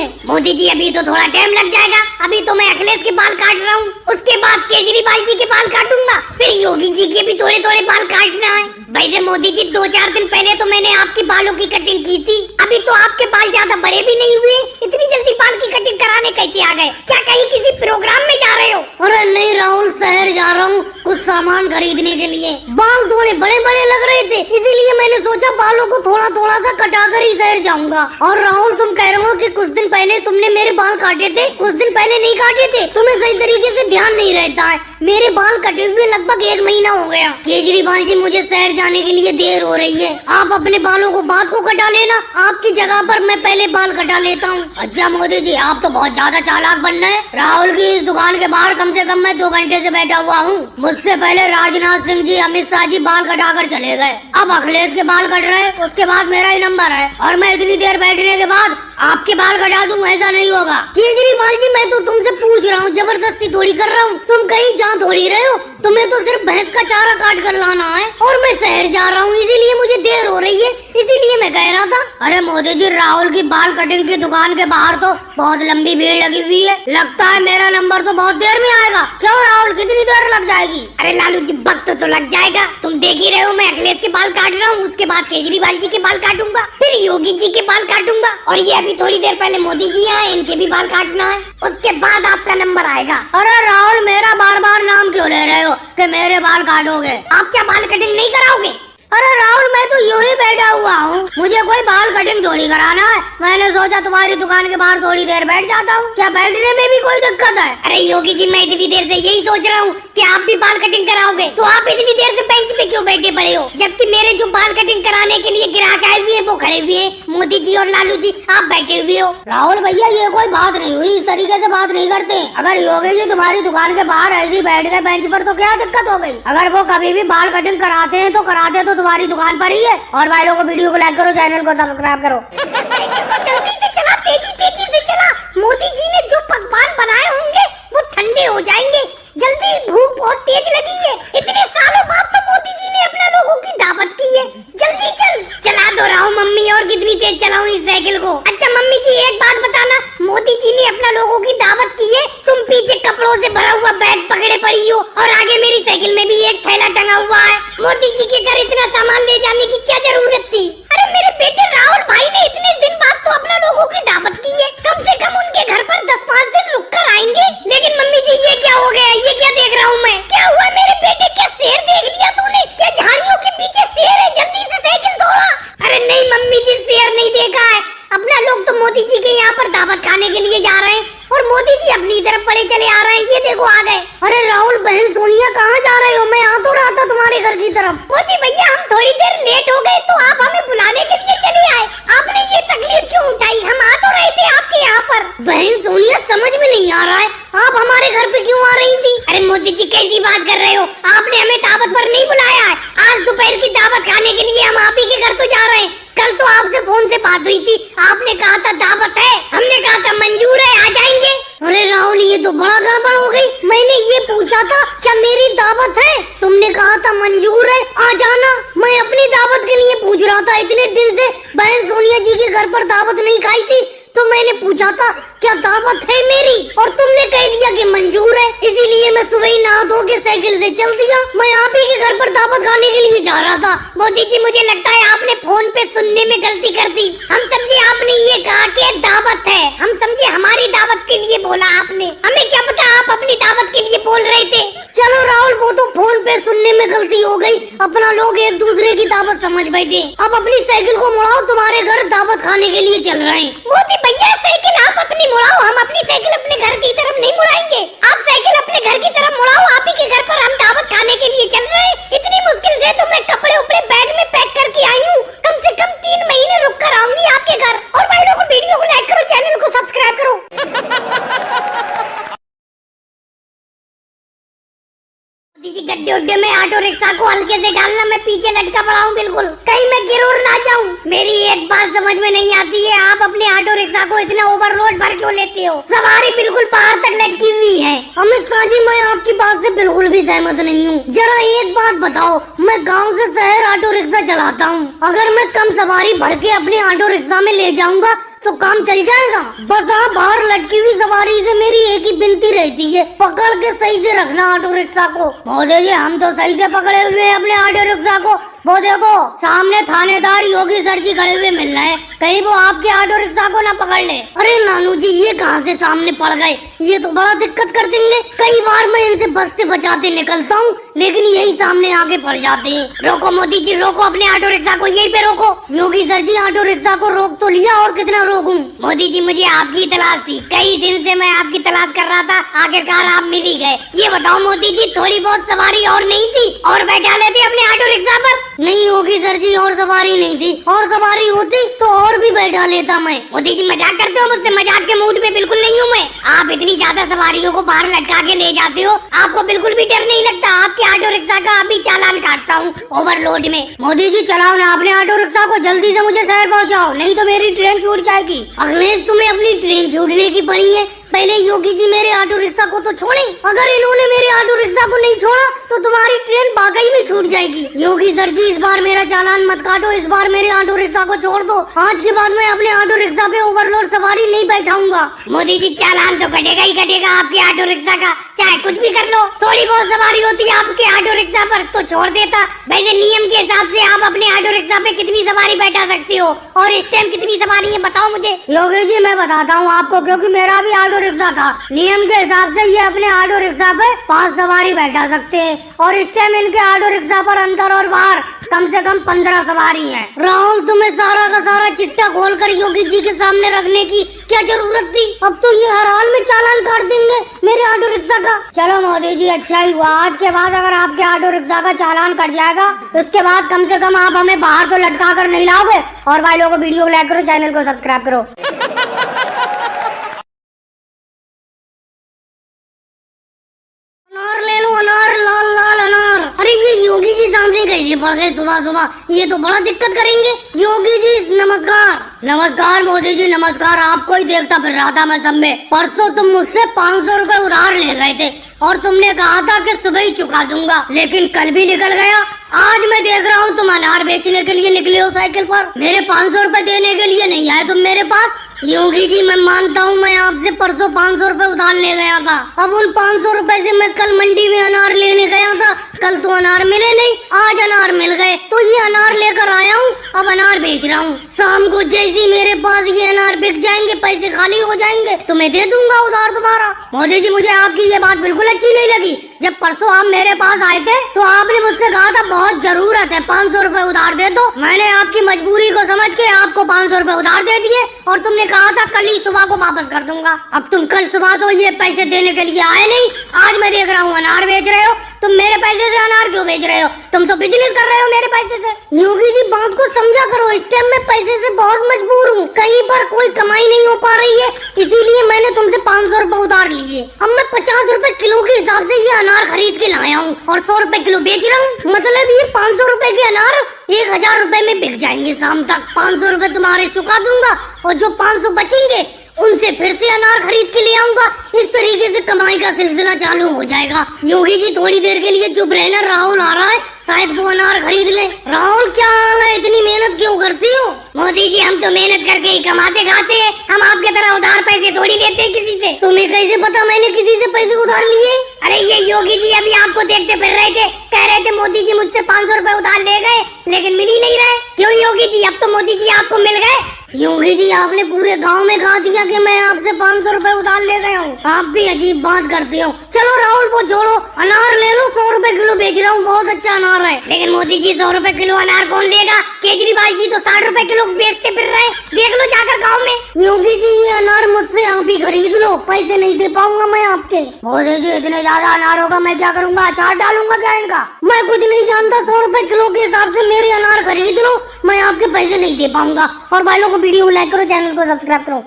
है। मोदी जी अभी तो थोड़ा टाइम लग जाएगा, अभी तो मैं अखिलेश के बाल काट रहा हूँ, उसके बाद केजरीवाल जी के बाल काटूंगा, फिर योगी जी के भी थोड़े थोड़े बाल काटना है। वैसे मोदी जी 2-4 दिन पहले तो मैंने आपके बालों की कटिंग की थी, अभी तो आपके बाल ज्यादा बड़े भी नहीं हुए, इतनी जल्दी बाल की कटिंग कराने कैसे आ गए? क्या कहीं किसी प्रोग्राम में जा रहे हो? अरे नहीं राहुल, शहर जा रहा हूँ कुछ सामान खरीदने के लिए। बाल थोड़े बड़े बड़े लग रहे थे, इसीलिए मैंने सोचा बालों को थोड़ा थोड़ा सा कटा कर ही शहर जाऊंगा। और राहुल तुम कह रहे हो कि कुछ दिन पहले तुमने मेरे बाल काटे थे, कुछ दिन पहले नहीं काटे थे, तुम्हें सही तरीके से ध्यान नहीं रहता है। मेरे बाल कटे हुए लगभग 1 महीना हो गया। केजरीवाल जी मुझे शहर जाने के लिए देर हो रही है, आप अपने बालों को बाद को कटा लेना, आपकी जगह पर मैं पहले बाल कटा लेता हूँ। अच्छा मोदी जी, आप तो बहुत ज्यादा चालाक बन रहे हैं। राहुल की इस दुकान के बाहर कम से कम मैं 2 घंटे से बैठा हुआ हूँ। मुझसे पहले राजनाथ सिंह जी, अमित शाह जी बाल कटा कर चले गए, अब अखिलेश के बाल कट रहे, उसके बाद मेरा ही नंबर है, और मैं इतनी देर बैठने के बाद आपके बाल कटा दूं, ऐसा नहीं होगा। केजरीवाल जी मैं तो तुमसे पूछ रहा हूँ, जबरदस्ती थोड़ी कर रहा हूँ, तुम कहीं जा थोड़ी रहे हो, तुम्हें तो सिर्फ भैंस का चारा काट कर लाना है, और मैं शहर जा रहा हूँ इसीलिए मुझे देर हो रही है, इसीलिए मैं कह रहा था। अरे मोदी जी, राहुल की बाल कटिंग की दुकान के बाहर तो बहुत लंबी भीड़ लगी हुई है, लगता है मेरा नंबर तो बहुत देर में आएगा। क्यों राहुल, कितनी देर लग जाएगी? अरे लालू जी, वक्त तो लग जाएगा, तुम देख ही रहे हो मैं अखिलेश के बाल काट रहा हूँ, उसके बाद केजरीवाल जी के बाल काटूंगा, फिर योगी जी के बाल काटूंगा, और ये अभी थोड़ी देर पहले मोदी जी आए, इनके भी बाल काटना है, उसके बाद आपका नंबर आएगा। अरे राहुल, मेरा बार बार नाम क्यों ले रहे हो कि मेरे बाल काटोगे? आप क्या बाल कटिंग नहीं कराओगे? अरे राहुल, मैं तो यूं ही बैठा हुआ हूँ, मुझे कोई बाल कटिंग थोड़ी कराना है, मैंने सोचा तुम्हारी दुकान के बाहर थोड़ी देर बैठ जाता हूँ, क्या बैठने में भी कोई दिक्कत है? अरे योगी जी, मैं इतनी देर से यही सोच रहा हूँ कि आप भी बाल कटिंग कराओगे, तो आप इतनी देर से बेंच पे क्यों बैठे पड़े हो, जबकि मेरे जो बाल कटिंग कराने के लिए ग्राहक आए हुए हैं वो खड़े हुए हैं, मोदी जी और लालू जी आप बैठे हुए हो। राहुल भैया, ये कोई बात नहीं हुई, इस तरीके से बात नहीं करते। अगर योगी जी तुम्हारी दुकान के बाहर ऐसे ही बैठ गए बेंच पर तो क्या दिक्कत हो गई? अगर वो कभी भी बाल कटिंग कराते हैं तो कराते तो तुम्हारी दुकान पर ही है। और भाई लोगों को वीडियो को लाइक करो, चैनल को सब्सक्राइब करो। जल्दी से चला, तेजी से चला, मोदी जी ने जो पकवान बनाए होंगे वो ठंडे हो जाएंगे, जल्दी, भूख बहुत तेज लगी है, इतने सालों बाद तो मोदी जी ने अपने लोगों की दावत की है, जल्दी चल। चला दो रहा हूँ मम्मी, और कितनी तेज चलाऊं इस साइकिल को? अच्छा मम्मी जी, एक बात बताना, मोदी जी ने अपना लोगों की दावत की है, तुम पीछे कपड़ों से भरा हुआ बैग पकड़े पड़ी हो, और आगे मेरी साइकिल में भी एक थैला टंगा हुआ है, मोदी जी के घर इतना सामान ले जाने की क्या जरूरत थी? अरे मेरे बेटे राहुल भाई ने इतने दिन बाद तो अपना लोगों की दावत की है, कम से कम उनके घर पर 10-5 दिन रुक कर आएंगे। लेकिन मम्मी जी, ये क्या हो गया? ये क्या देख रहा हूँ मैं? क्या हुआ मेरे बेटे? क्या शेर देख लिया तूने? क्या झाड़ियों के पीछे शेर है? जल्दी से साइकिल दौड़ा। अरे नहीं मम्मी जी, शेर नहीं देखा है, अपना लोग तो मोदी जी के यहाँ पर दावत खाने के लिए जा रहे हैं, और मोदी जी अपनी तरफ बड़े चले आ रहे हैं, ये देखो आ गए। अरे राहुल बहन सोनिया, कहाँ जा रहे हो? मैं आ तो रहा था तुम्हारे घर की तरफ। मोदी भैया, हम थोड़ी देर लेट हो गए तो आप हमें बुलाने के लिए चले आए, आपने ये तकलीफ क्यों उठाई? हम आ तो रहे थे आपके यहाँ पर। बहन सोनिया, समझ में नहीं आ रहा है, आप हमारे घर पे क्यों आ रही थी? अरे मोदी जी, कैसी बात कर रहे हो, आपने हमें दावत पर नहीं बुलाया है, आज दोपहर की दावत खाने के लिए हम आप ही के घर तो जा रहे हैं। कल तो आपसे फोन से बात हुई थी, आपने कहा था दावत है, हमने कहा था मंजूर है, आ जाएंगे। अरे राहुल, ये तो बड़ा गड़बड़ हो गई, मैंने ये पूछा था क्या मेरी दावत है, तुमने कहा था मंजूर है, आ जाना। मैं अपनी दावत के लिए पूछ रहा था, इतने दिन से बहन सोनिया जी के घर पर दावत नहीं खाई थी, तो मैंने पूछा था क्या दावत है मेरी, और तुमने कह दिया कि मंजूर है, इसीलिए मैं सुबह ही नहा धो के साइकिल से चल दिया, मैं आप ही के घर पर दावत खाने के लिए जा रहा था। मोदी जी, मुझे लगता है आपने फोन पे सुनने में गलती कर दी, हम समझे आपने ये कहा कि दावत है, हम समझे हमारी दावत के लिए बोला आपने, हमें क्या पता आप अपनी दावत के लिए बोल रहे थे। चलो राहुल, वो तो फोन पे सुनने में गलती हो गई, अपना लोग एक दूसरे की दावत समझ बैठे, अब अपनी साइकिल को मुड़ाओ, तुम्हारे घर दावत खाने के लिए चल रहे हैं। मोदी भैया, साइकिल आप अपनी मुड़ाओ, हम अपनी साइकिल अपने घर की तरफ नहीं मुड़ाएंगे, आप साइकिल अपने घर की तरफ मुड़ाओ, आप ही के घर पर हम दावत खाने के लिए चल रहे हैं। इतनी मुश्किल से तो मैं कपड़े उपड़े बैग में पैक करके आई हूँ, कम से कम 3 महीने रुक कर आऊंगी आपके घर। और भाई लोगों, वीडियो को लाइक करो, चैनल को सब्सक्राइब करो। जी, गड्ढे उड्ढे में ऑटो रिक्शा को हल्के से डालना, मैं पीछे लटका पड़ा हूँ बिल्कुल, कहीं मैं गिर और ना जाऊँ। मेरी एक बात समझ में नहीं आती है, आप अपने ऑटो रिक्शा को इतना ओवरलोड भर क्यों लेते हो? सवारी बिल्कुल बाहर तक लटकी हुई है। अमित शाह जी, मैं आपकी बात से बिल्कुल भी सहमत नहीं हूँ। जरा एक बात बताओ, मैं गाँव से शहर ऑटो रिक्शा चलाता हूँ, अगर मैं कम सवारी भर के अपने ऑटो रिक्शा में ले जाऊंगा तो काम चल जाएगा। बस आप बाहर लटकी हुई सवारी से मेरी एक ही विनती रहती है, पकड़ के सही से रखना ऑटो रिक्शा को। महोदय जी हम तो सही से पकड़े हुए हैं अपने ऑटो रिक्शा को। वो देखो सामने थानेदार योगी सर जी खड़े हुए मिल रहे हैं, कहीं वो आपके ऑटो रिक्शा को ना पकड़ ले। अरे नानू जी ये कहाँ से सामने पड़ गए, ये तो बड़ा दिक्कत कर देंगे। कई बार मैं इनसे बचते बचाते निकलता हूँ लेकिन यही सामने आके पड़ जाते हैं। रोको मोदी जी रोको अपने ऑटो रिक्शा को, यहीं पे रोको। योगी सर जी ऑटो रिक्शा को रोक तो लिया और कितना रोकूं। मोदी जी मुझे आपकी तलाश थी, कई दिन से मैं आपकी तलाश कर रहा था, आखिरकार आप मिल ही गए। ये बताओ मोदी जी थोड़ी बहुत सवारी और नहीं थी और बैठा लेते अपने ऑटो रिक्शा पर? नहीं होगी सर जी और सवारी नहीं थी, और सवारी होती तो और भी बैठा लेता मैं। मोदी जी मजाक करते हो मुझसे? मजाक के मूड में बिल्कुल नहीं हूँ मैं। आप इतनी ज्यादा सवारियों को बाहर लटका के ले जाते हो, आपको बिल्कुल भी डर नहीं लगता? आपके ऑटो रिक्शा का अभी चालान काटता हूँ ओवरलोड में। मोदी जी चलाओ ना अपने ऑटो रिक्शा को, जल्दी से मुझे शहर पहुँचाओ, नहीं तो मेरी ट्रेन छूट जाएगी। अखिलेश तुम्हें अपनी ट्रेन छूटने की पड़ी है, पहले योगी जी मेरे ऑटो रिक्शा को तो छोड़े। अगर इन्होंने मेरे ऑटो रिक्शा को नहीं छोड़ा तो तुम्हारी ट्रेन वाकई में छूट जाएगी। योगी सर जी इस बार मेरा चालान मत काटो, इस बार मेरे ऑटो रिक्शा को छोड़ दो। आज के बाद मैं अपने ऑटो रिक्शा पे ओवरलोड सवारी नहीं बैठाऊंगा। मोदी जी चालान तो कटेगा ही कटेगा आपके ऑटो रिक्शा का, चाहे कुछ भी कर लो। थोड़ी बहुत सवारी होती है आपके ऑटो रिक्शा पर तो छोड़ देता। वैसे नियम के हिसाब से आप अपने ऑटो रिक्शा पे कितनी सवारी बैठा सकती हो और इस टाइम कितनी सवारी है बताओ मुझे। योगी जी मैं बताता हूँ आपको, क्योंकि मेरा भी ऑटो रिक्शा था। नियम के हिसाब से ये अपने ऑटो रिक्शा पे 5 सवारी बैठा सकते हैं और इस टाइम इनके ऑटो रिक्शा पर अंदर और बाहर कम से कम 15 सवारी है। राहुल तुम्हें सारा का सारा चिट्ठा खोलकर योगी जी के सामने रखने की क्या जरूरत थी? अब तो ये हर हाल में चालान काट देंगे मेरे ऑटो रिक्शा का। चलो मोदी जी अच्छा ही हुआ, आज के बाद अगर आपके ऑटो रिक्शा का चालान कट जाएगा उसके बाद कम से कम आप हमें बाहर तो लटका कर नहीं लाओगे। और भाई लोगों को वीडियो को लाइक करो, चैनल को सब्सक्राइब करो। अनार ले लो, अनार, लाल लाल अनार। अरे ये योगी जी सामने कैसे पड़ गए सुबह सुबह, ये तो बड़ा दिक्कत करेंगे। योगी जी नमस्कार। नमस्कार मोदी जी नमस्कार, आपको ही देखता फिर रहा था मैं सब में। परसों तुम मुझसे 500 रुपए उधार ले रहे थे और तुमने कहा था कि सुबह ही चुका दूंगा, लेकिन कल भी निकल गया। आज मैं देख रहा हूँ तुम अनार बेचने के लिए निकले हो साइकिल पर, मेरे 500 रुपए देने के लिए नहीं आए तुम मेरे पास। योगी जी मैं मानता हूँ मैं आपसे परसों 500 रुपए उधार ले गया था, अब उन 500 रुपए से मैं कल मंडी में अनार लेने गया था, कल तो अनार मिले नहीं, आज अनार मिल गए तो ये अनार लेकर आया हूँ, अब अनार बेच रहा हूँ। शाम को जैसे मेरे पास ये अनार बिक जाएंगे, पैसे खाली हो जाएंगे तो मैं दे दूंगा उधार दोबारा। मोदी जी मुझे आपकी ये बात बिल्कुल अच्छी नहीं लगी। जब परसों आप मेरे पास आए थे तो आपने मुझसे कहा था बहुत जरूरत है 500 रुपए उधार दे दो। मैंने आपकी मजबूरी को समझ के आपको 500 रुपए उधार दे दिए और तुमने कहा था कल ही सुबह को वापस कर दूंगा। अब तुम कल सुबह तो ये पैसे देने के लिए आए नहीं, आज मैं देख रहा हूँ अनार बेच रहे हो। तुम मेरे पैसे से अनार क्यों बेच रहे हो? तुम तो बिजनेस कर रहे हो मेरे पैसे से। योगी जी बात को समझा करो, इस टाइम मैं पैसे से बहुत मजबूर हूँ, कहीं पर कोई कमाई नहीं हो पा रही है, इसीलिए मैंने तुमसे 500 रुपए उधार लिए। अब मैं 50 रुपए किलो के हिसाब से ये अनार खरीद के लाया हूँ और 100 रुपए किलो बेच रहा हूँ। मतलब ये 500 रुपए के अनार 1000 रुपए में बिक जाएंगे शाम तक। 500 रुपए तुम्हारे चुका दूंगा और जो 500 बचेंगे उनसे फिर से अनार खरीद के ले आऊंगा। इस तरीके से कमाई का सिलसिला चालू हो जाएगा। योगी जी थोड़ी देर के लिए चुप रहना, राहुल आ रहा है, शायद वो अनार खरीद ले। राहुल क्या हाल है, इतनी मेहनत क्यों करती हो? मोदी जी हम तो मेहनत करके ही कमाते खाते हैं, हम आपके तरह उधार पैसे थोड़ी लेते हैं किसी से। तुम्हें कैसे पता मैंने किसी से पैसे उधार लिए? अरे ये योगी जी अभी आपको देखते फिर रहे थे, कह रहे थे मोदी जी मुझसे 500 रुपए उधार ले गए लेकिन मिल ही नहीं रहे। क्यों योगी जी अब तो मोदी जी आपको मिल गए? योगी जी आपने पूरे गांव में कहा दिया कि मैं आपसे 500 रुपए उधार ले गया हूँ, आप भी अजीब बात करते हो। चलो राहुल वो छोड़ो, अनार ले लो, 100 रुपए किलो बेच रहा हूँ, बहुत अच्छा अनार है। लेकिन मोदी जी 100 रुपए किलो अनार कौन लेगा? केजरीवाल जी तो 60 रुपए किलो बेचते फिर रहे, देख लो जाकर गाँव में। योगी जी ये अनार मुझसे आप ही खरीद लो, पैसे नहीं दे पाऊंगा मैं आपके। मोदी जी इतने ज्यादा अनार होगा मैं क्या करूँगा, अचार डालूंगा क्या इनका? मैं कुछ नहीं जानता, 100 रुपए किलो के हिसाब से मेरे अनार खरीद लो, मैं आपके पैसे नहीं दे पाऊंगा। और भाई लोगों को वीडियो को लाइक करो, चैनल को सब्सक्राइब करो।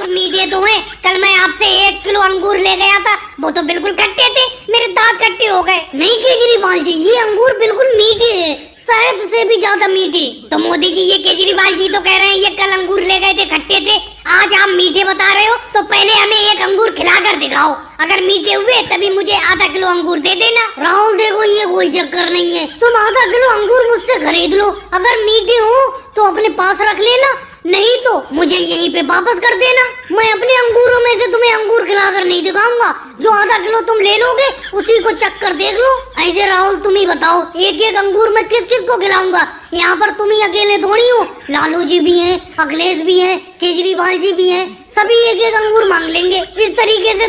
मीठे तो हैं, कल मैं आपसे 1 किलो अंगूर ले गया था, वो तो बिल्कुल खट्टे थे, मेरे दांत खट्टे हो गए। नहीं केजरीवाल जी ये अंगूर बिल्कुल मीठे हैं, शहद से भी ज्यादा मीठे। तो मोदी जी ये केजरीवाल जी तो कह रहे हैं ये कल अंगूर ले गए थे खट्टे थे, आज आप मीठे बता रहे हो, तो पहले हमें 1 अंगूर खिला कर दिखाओ, अगर मीठे हुए तभी मुझे आधा किलो अंगूर दे देना। राहुल देखो ये कोई चक्कर नहीं है, तुम आधा किलो अंगूर मुझसे खरीद लो, अगर मीठे हो तो अपने पास रख लेना, नहीं तो मुझे यहीं पे वापस कर देना। मैं अपने अंगूरों में से तुम्हें अंगूर खिलाकर नहीं दिखाऊंगा। जो आधा किलो तुम ले लोगे उसी को चख कर देख लो। ऐसे राहुल तुम ही बताओ, एक एक अंगूर मैं किस किस को खिलाऊंगा? यहाँ पर तुम ही अकेले थोड़ी हो, लालू जी भी हैं, अखिलेश भी हैं, केजरीवाल जी भी हैं, सभी एक एक अंगूर मांग लेंगे। इस तरीके से